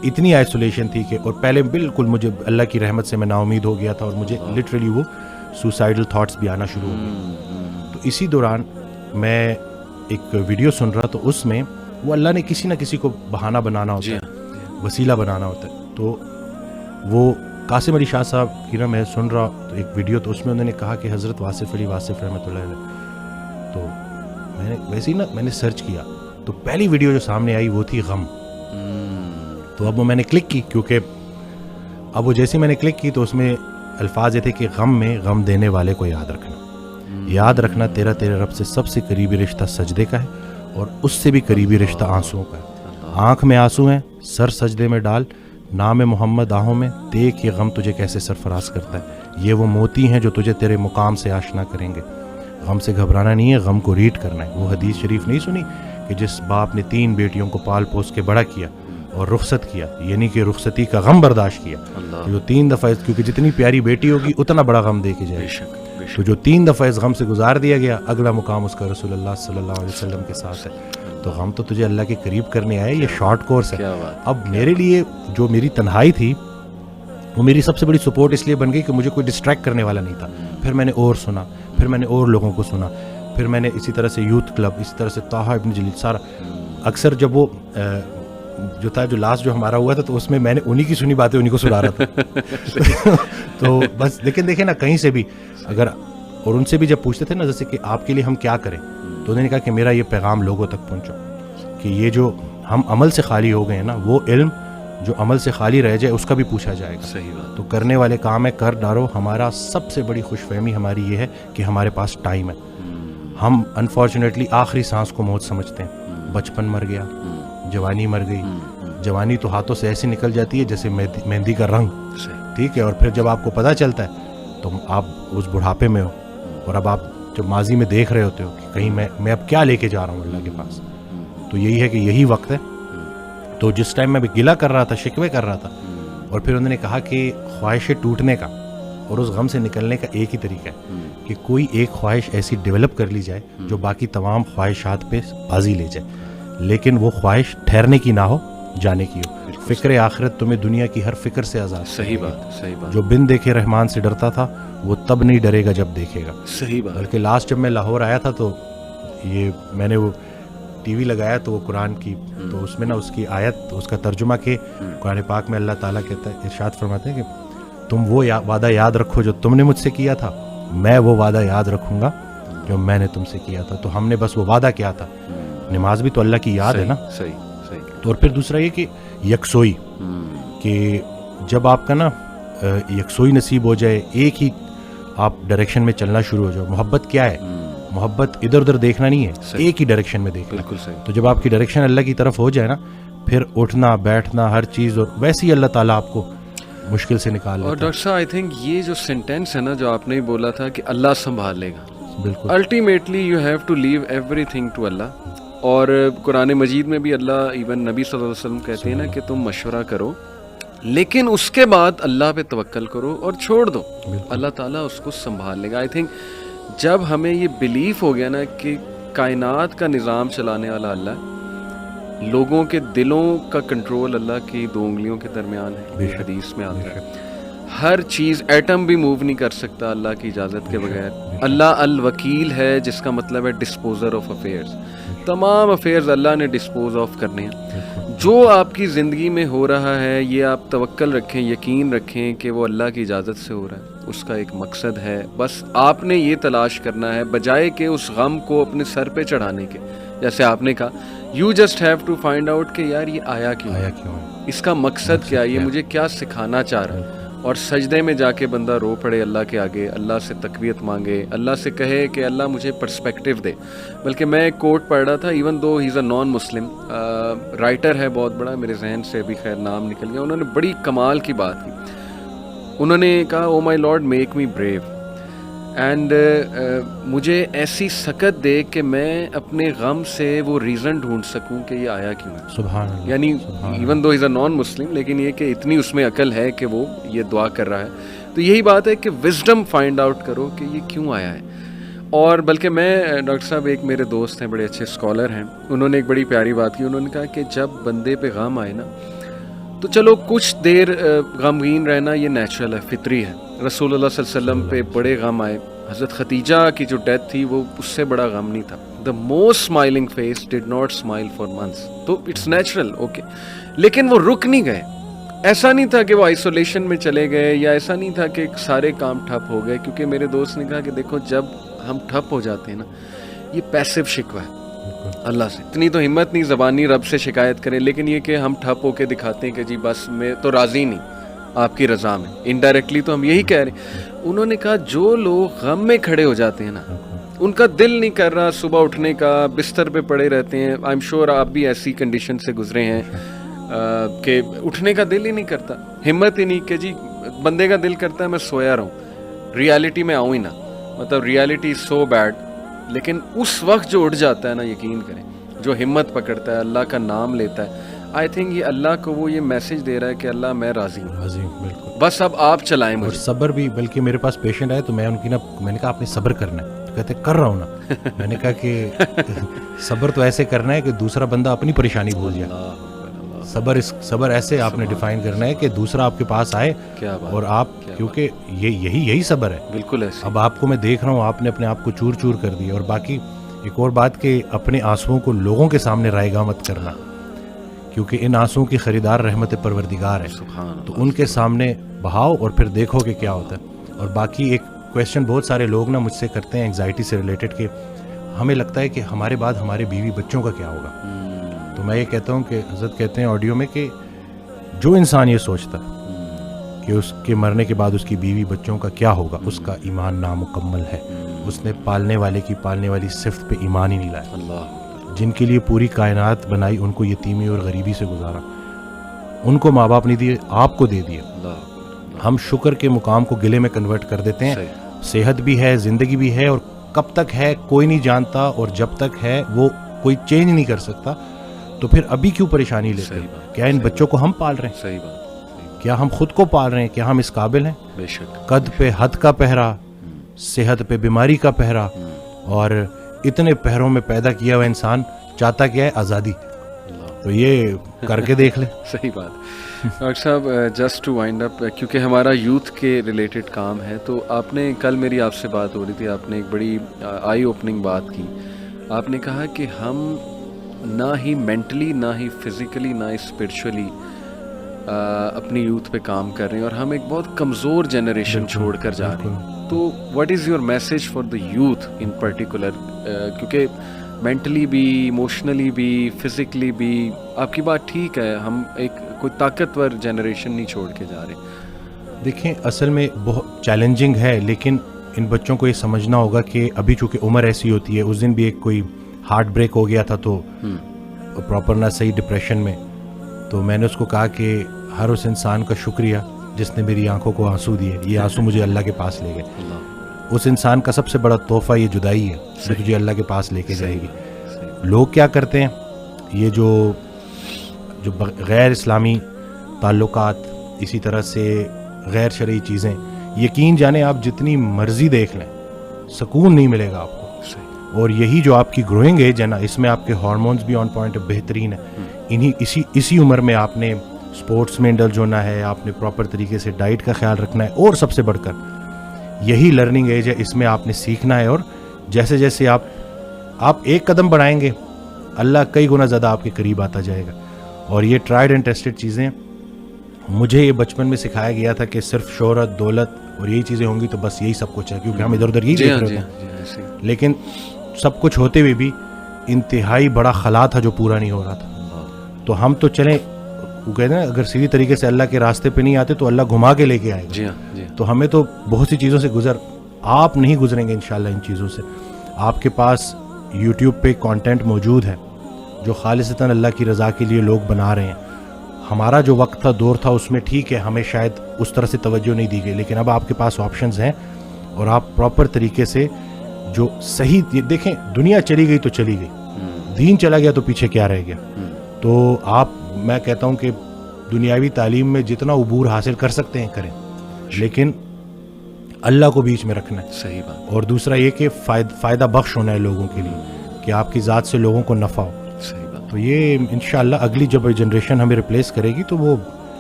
اتنی آئسولیشن تھی کہ, اور پہلے بالکل مجھے اللہ کی رحمت سے میں نا امید ہو گیا تھا, اور مجھے لٹرلی وہ سوسائڈل تھاٹس بھی آنا شروع ہو گئے. تو اسی دوران میں ایک ویڈیو سن رہا, تو اس میں وہ اللہ نے کسی نہ کسی کو بہانہ بنانا ہوتا ہے, وسیلہ بنانا ہوتا ہے. تو وہ قاسم علی شاہ صاحب کی نا میں سن رہا تو ایک ویڈیو, تو اس میں انہوں نے کہا کہ حضرت واصف علی واصف رحمۃ اللہ علیہ. تو میں نے ویسے ہی نا میں نے سرچ کیا, تو پہلی ویڈیو جو سامنے آئی وہ تھی غم. تو اب وہ میں نے کلک کی, کیونکہ اب وہ جیسے میں نے کلک کی تو اس میں الفاظ یہ تھے کہ غم میں غم دینے والے کو یاد رکھنا, یاد رکھنا تیرا تیرے رب سے سب سے قریبی رشتہ سجدے کا ہے, اور اس سے بھی قریبی رشتہ آنسوؤں کا ہے. آنکھ میں آنسو ہیں, سر سجدے میں ڈال, نام محمد آہوں میں, دیکھ یہ غم تجھے کیسے سرفراز کرتا ہے. یہ وہ موتی ہیں جو تجھے تیرے مقام سے آشنا کریں گے. غم سے گھبرانا نہیں ہے, غم کو ریڈ کرنا ہے. وہ حدیث شریف نہیں سنی کہ جس باپ نے 3 بیٹیوں کو پال پوس کے بڑا کیا اور رخصت کیا, یعنی کہ رخصتی کا غم برداشت کیا, جو 3 دفعہ, کیونکہ جتنی پیاری بیٹی ہوگی اتنا بڑا غم دے کے جائے, تو جو 3 دفعہ اس غم سے گزار دیا گیا, اگلا مقام اس کا رسول اللہ صلی اللہ علیہ وسلم کے ساتھ ہے. تو غم تو تجھے اللہ کے قریب کرنے آئے, یہ شارٹ کورس ہے. اب میرے لیے جو میری تنہائی تھی وہ میری سب سے بڑی سپورٹ اس لیے بن گئی کہ مجھے کوئی ڈسٹریکٹ کرنے والا نہیں تھا. پھر میں نے اور سنا, پھر میں نے اور لوگوں کو سنا, پھر میں نے اسی طرح سے یوتھ کلب, اسی طرح سے طه ابن جلیل, سارا اکثر جب وہ جو تھا جو لاسٹ جو ہمارا ہوا تھا, تو اس میں میں نے انہی کی سنی باتیں انہی کو سنا رہا تھا. تو بس لیکن دیکھیں نا, کہیں سے بھی اگر, اور ان سے بھی جب پوچھتے تھے نا جیسے کہ آپ کے لیے ہم کیا کریں, تو انہوں نے کہا کہ میرا یہ پیغام لوگوں تک پہنچو کہ یہ جو ہم عمل سے خالی ہو گئے ہیں نا, وہ علم جو عمل سے خالی رہ جائے اس کا بھی پوچھا جائے گا. صحیح بات. تو کرنے والے کام ہے, کر ڈالو. ہمارا سب سے بڑی خوش فہمی ہماری یہ ہے کہ ہمارے پاس ٹائم ہے. ہم انفارچونیٹلی آخری سانس کو موت سمجھتے ہیں. بچپن مر گیا, جوانی مر گئی. جوانی تو ہاتھوں سے ایسی نکل جاتی ہے جیسے مہندی کا رنگ, ٹھیک ہے. اور پھر جب آپ کو پتہ چلتا ہے تو آپ اس بڑھاپے میں ہو, اور اب آپ جب ماضی میں دیکھ رہے ہوتے ہو کہ کہیں میں اب کیا لے کے جا رہا ہوں اللہ کے پاس. تو یہی ہے کہ یہی وقت ہے. تو جس ٹائم میں بھی گلہ کر رہا تھا, شکوے کر رہا تھا, اور پھر انہوں نے کہا کہ خواہشیں ٹوٹنے کا اور اس غم سے نکلنے کا ایک ہی طریقہ ہے کہ کوئی ایک خواہش ایسی ڈیولپ کر لی جائے جو باقی تمام خواہشات پہ بازی لے جائے, لیکن وہ خواہش ٹھہرنے کی نہ ہو, جانے کی ہو. فکر آخرت تمہیں دنیا کی ہر فکر سے آزاد. صحیح بات, صحیح بات. جو بن دیکھے رحمان سے ڈرتا تھا وہ تب نہیں ڈرے گا جب دیکھے گا. صحیح بات. بلکہ لاسٹ جب میں لاہور آیا تھا تو یہ میں نے وہ ٹی وی لگایا, تو وہ قرآن کی, تو اس میں نا اس کی آیت, اس کا ترجمہ کہ قرآن پاک میں اللہ تعالیٰ کہتا ہے, ارشاد فرماتے ہیں کہ تم وہ وعدہ یاد رکھو جو تم نے مجھ سے کیا تھا, میں وہ وعدہ یاد رکھوں گا جو میں نے تم سے کیا تھا. تو ہم نے بس وہ وعدہ کیا تھا. نماز بھی تو اللہ کی یاد ہے نا. صحیح صحیح. تو اور پھر دوسرا یہ کہ یکسوئی, کہ جب آپ کا نا یکسوئی نصیب ہو جائے, ایک ہی آپ ڈائریکشن میں چلنا شروع ہو جاؤ. محبت کیا ہے؟ محبت ادھر ادھر دیکھنا نہیں ہے, ایک ہی ڈائریکشن میں دیکھنا. بالکل صحیح. تو جب آپ کی ڈائریکشن اللہ کی طرف ہو جائے نا, پھر اٹھنا بیٹھنا ہر چیز, اور ویسے ہی اللہ تعالیٰ آپ کو مشکل سے نکال لیتا ہے. اور ڈاکٹر صاحب آئی تھنک یہ جو سینٹینس ہے نا جو آپ نے بولا تھا کہ اللہ سنبھال لے گا, بالکل ultimately you have to leave everything to Allah. اور قرآن مجید میں بھی اللہ, ایون نبی صلی اللہ علیہ وسلم کہتے ہیں نا کہ تم مشورہ کرو, لیکن اس کے بعد اللہ پہ توکل کرو اور چھوڑ دو, اللہ تعالیٰ اس کو سنبھال لے گا. آئی تھنک جب ہمیں یہ بلیف ہو گیا نا کہ کائنات کا نظام چلانے والا اللہ, لوگوں کے دلوں کا کنٹرول اللہ کی 2 انگلیوں کے درمیان ہے, یہ حدیث میں آتا ہے. ہر چیز, ایٹم بھی موو نہیں کر سکتا اللہ کی اجازت کے بغیر. اللہ الوکیل ہے, جس کا مطلب ہے ڈسپوزر آف افیئرز. تمام افیئرز اللہ نے ڈسپوز آف کرنے ہیں. جو آپ کی زندگی میں ہو رہا ہے, یہ آپ توکل رکھیں, یقین رکھیں کہ وہ اللہ کی اجازت سے ہو رہا ہے. اس کا ایک مقصد ہے, بس آپ نے یہ تلاش کرنا ہے, بجائے کہ اس غم کو اپنے سر پہ چڑھانے کے. جیسے آپ نے کہا, you just have to find out کہ یار یہ آیا کیوں, اس کا مقصد کیا, یہ مجھے کیا سکھانا چاہ رہا ہے. اور سجدے میں جا کے بندہ رو پڑے اللہ کے آگے, اللہ سے تقویت مانگے, اللہ سے کہے کہ اللہ مجھے پرسپیکٹیو دے. بلکہ میں ایک کوٹ پڑھ رہا تھا, ایون دو ہی از اے نان مسلم رائٹر ہے بہت بڑا, میرے ذہن سے ابھی خیر نام نکل گیا, انہوں نے بڑی کمال کی بات کی. انہوں نے کہا, oh my lord make me brave, and مجھے ایسی سکت دے کہ میں اپنے غم سے وہ ریزن ڈھونڈ سکوں کہ یہ آیا کیوں ہے. سبحان اللہ. یعنی ایون دو از اے نان مسلم, لیکن یہ کہ اتنی اس میں عقل ہے کہ وہ یہ دعا کر رہا ہے. تو یہی بات ہے کہ وزڈم فائنڈ آؤٹ کرو کہ یہ کیوں آیا ہے. اور بلکہ میں, ڈاکٹر صاحب ایک میرے دوست ہیں بڑے اچھے اسکالر ہیں, انہوں نے ایک بڑی پیاری بات کی. انہوں نے کہا کہ جب بندے پہ غم آئے نا, تو چلو کچھ دیر غمگین رہنا یہ نیچرل ہے, فطری ہے. رسول اللہ صلی اللہ علیہ وسلم پہ بڑے غم آئے. حضرت خدیجہ کی جو ڈیتھ تھی وہ اس سے بڑا غم نہیں تھا. The most smiling face did not smile for months. تو اٹس نیچرل, اوکے. لیکن وہ رک نہیں گئے. ایسا نہیں تھا کہ وہ آئسولیشن میں چلے گئے, یا ایسا نہیں تھا کہ سارے کام ٹھپ ہو گئے. کیونکہ میرے دوست نے کہا کہ دیکھو جب ہم ٹھپ ہو جاتے ہیں نا, یہ پیسو شکوہ ہے اللہ سے. اتنی تو ہمت نہیں زبانی رب سے شکایت کریں, لیکن یہ کہ ہم ٹھپ ہو کے دکھاتے ہیں کہ جی بس میں تو راضی نہیں آپ کی رضا میں. انڈائریکٹلی تو ہم یہی کہہ رہے ہیں. انہوں نے کہا جو لوگ غم میں کھڑے ہو جاتے ہیں نا, ان کا دل نہیں کر رہا صبح اٹھنے کا, بستر پہ پڑے رہتے ہیں. آئی ایم شیور آپ بھی ایسی کنڈیشن سے گزرے ہیں کہ اٹھنے کا دل ہی نہیں کرتا, ہمت ہی نہیں کہ جی بندے کا دل کرتا ہے میں سویا رہوں, ریالٹی میں آؤں ہی نہ. مطلب ریالٹی از سو بیڈ. لیکن اس وقت جو اٹھ جاتا ہے نا, یقین کریں, جو ہمت پکڑتا ہے, اللہ کا نام لیتا ہے, آئی تھنک یہ اللہ کو وہ یہ میسج دے رہا ہے کہ اللہ میں راضی ہوں, بالکل. بس اب آپ چلائیں مجھے. اور صبر بھی, بلکہ میرے پاس پیشنٹ آئے تو میں نے کہا آپ نے صبر کرنا ہے. تو کہتے کر رہا ہوں نا. میں نے کہا کہ صبر تو ایسے کرنا ہے کہ دوسرا بندہ اپنی پریشانی بھول جائے. صبر ایسے آپ نے ڈیفائن کرنا ہے کہ دوسرا آپ کے پاس آئے اور آپ, کیونکہ یہی صبر ہے. بالکل ایسے. اب آپ کو میں دیکھ رہا ہوں, آپ نے اپنے آپ کو چور چور کر دیا. اور باقی ایک اور بات کہ اپنے آنسوؤں کو لوگوں کے سامنے رائیگاں مت کرنا, کیونکہ ان آنسوؤں کی خریدار رحمت پروردگار ہے. تو ان کے سامنے بہاؤ اور پھر دیکھو کہ کیا ہوتا ہے. اور باقی ایک کویسچن بہت سارے لوگ نا مجھ سے کرتے ہیں انگزائٹی سے ریلیٹڈ, کہ ہمیں لگتا ہے کہ ہمارے بعد ہمارے بیوی بچوں کا کیا ہوگا. تو میں یہ کہتا ہوں کہ حضرت کہتے ہیں آڈیو میں کہ جو انسان یہ سوچتا کہ اس کے مرنے کے بعد اس کی بیوی بچوں کا کیا ہوگا, اس کا ایمان نامکمل ہے. اس نے پالنے والے کی پالنے والی صفت پہ ایمان ہی نہیں لایا. جن کے لیے پوری کائنات بنائی, ان کو یتیمی اور غریبی سے گزارا, ان کو ماں باپ نہیں دیے, آپ کو دے دیا. ہم شکر کے مقام کو گلے میں کنورٹ کر دیتے ہیں. صحت بھی ہے, زندگی بھی ہے, اور کب تک ہے کوئی نہیں جانتا, اور جب تک ہے وہ کوئی چینج نہیں کر سکتا. تو پھر ابھی کیوں پریشانی لیتے ہیں؟ کیا ان بچوں کو ہم پال رہے ہیں؟ صحیح بات. کیا ہم خود کو پال رہے ہیں؟ کیا ہم اس قابل ہیں؟ بے شک. قد پہ حد کا پہرا, صحت پہ بیماری کا پہرا, اور اتنے پہروں میں پیدا کیا ہوا انسان چاہتا کیا ہے؟ آزادی. تو یہ کر کے دیکھ لیں. صحیح بات. ڈاکٹر صاحب جسٹ ٹو وائنڈ اپ, کیونکہ ہمارا یوتھ کے ریلیٹڈ کام ہے, تو آپ نے کل میری آپ سے بات ہو رہی تھی, آپ نے ایک بڑی آئی اوپننگ بات کی. آپ نے کہا کہ ہم نہ ہی مینٹلی, نہ ہی فزیکلی, نہ ہی اسپرچولی اپنی یوتھ پہ کام کر رہے ہیں, اور ہم ایک بہت کمزور جنریشن چھوڑ کر جا رہے ہیں. تو what is your message for the youth in particular, کیونکہ مینٹلی بھی, ایموشنلی بھی, فزیکلی بھی, آپ کی بات ٹھیک ہے, ہم ایک کوئی طاقتور جنریشن نہیں چھوڑ کے جا رہے. دیکھیں اصل میں بہت چیلنجنگ ہے, لیکن ان بچوں کو یہ سمجھنا ہوگا کہ ابھی چونکہ عمر ایسی ہوتی ہے. اس دن بھی ایک کوئی ہارٹ بریک ہو گیا تھا, تو پراپر نہ صحیح ڈپریشن میں. تو میں نے اس کو کہا کہ ہر اس انسان کا شکریہ جس نے میری آنکھوں کو آنسو دیے. یہ آنسو مجھے اللہ کے پاس لے گئے. اس انسان کا سب سے بڑا تحفہ یہ جدائی ہے جو تجھے اللہ کے پاس لے کے جائے گی. لوگ کیا کرتے ہیں, یہ جو غیر اسلامی تعلقات, اسی طرح سے غیر شرعی چیزیں, یقین جانیں آپ جتنی مرضی دیکھ لیں سکون نہیں ملے گا آپ کو. اور یہی جو آپ کی گروئنگ ایج ہے نا, اس میں آپ کے ہارمونز بھی آن پوائنٹ بہترین ہیں. اسی عمر میں آپ نے اسپورٹس میں انڈلج ہونا ہے, آپ نے پراپر طریقے سے ڈائٹ کا خیال رکھنا ہے, اور سب سے بڑھ کر یہی لرننگ ایج ہے, اس میں آپ نے سیکھنا ہے. اور جیسے جیسے آپ ایک قدم بڑھائیں گے, اللہ کئی گنا زیادہ آپ کے قریب آتا جائے گا. اور یہ ٹرائیڈ اینڈ ٹیسٹڈ چیزیں, مجھے یہ بچپن میں سکھایا گیا تھا کہ صرف شہرت, دولت اور یہی چیزیں ہوں گی تو بس یہی سب کچھ ہے, کیونکہ ہم ادھر ادھر یہی دیکھ رہے تھے. لیکن سب کچھ ہوتے ہوئے بھی انتہائی بڑا خلا تھا جو پورا نہیں ہو رہا تھا. تو ہم تو چلیں, وہ کہتے ہیں اگر سیدھی طریقے سے اللہ کے راستے پہ نہیں آتے تو اللہ گھما کے لے کے آئے گا. تو ہمیں تو بہت سی چیزوں سے آپ نہیں گزریں گے انشاءاللہ ان چیزوں سے. آپ کے پاس یوٹیوب پہ کانٹینٹ موجود ہے جو خالصتاً اللہ کی رضا کے لیے لوگ بنا رہے ہیں. ہمارا جو وقت تھا, دور تھا, اس میں ٹھیک ہے ہمیں شاید اس طرح سے توجہ نہیں دی گئی, لیکن اب آپ کے پاس آپشنز ہیں, اور آپ پراپر طریقے سے جو صحیح, دیکھیں دنیا چلی گئی تو چلی گئی, دین چلا گیا تو پیچھے کیا رہ گیا. تو میں کہتا ہوں کہ دنیاوی تعلیم میں جتنا عبور حاصل کر سکتے ہیں کریں, لیکن اللہ کو بیچ میں رکھنا ہے. صحیح بات. اور دوسرا یہ کہ فائدہ بخش ہونا ہے لوگوں کے لیے, کہ آپ کی ذات سے لوگوں کو نفع ہو. صحیح بات. تو یہ انشاءاللہ اگلی جب جنریشن ہمیں ریپلیس کرے گی تو وہ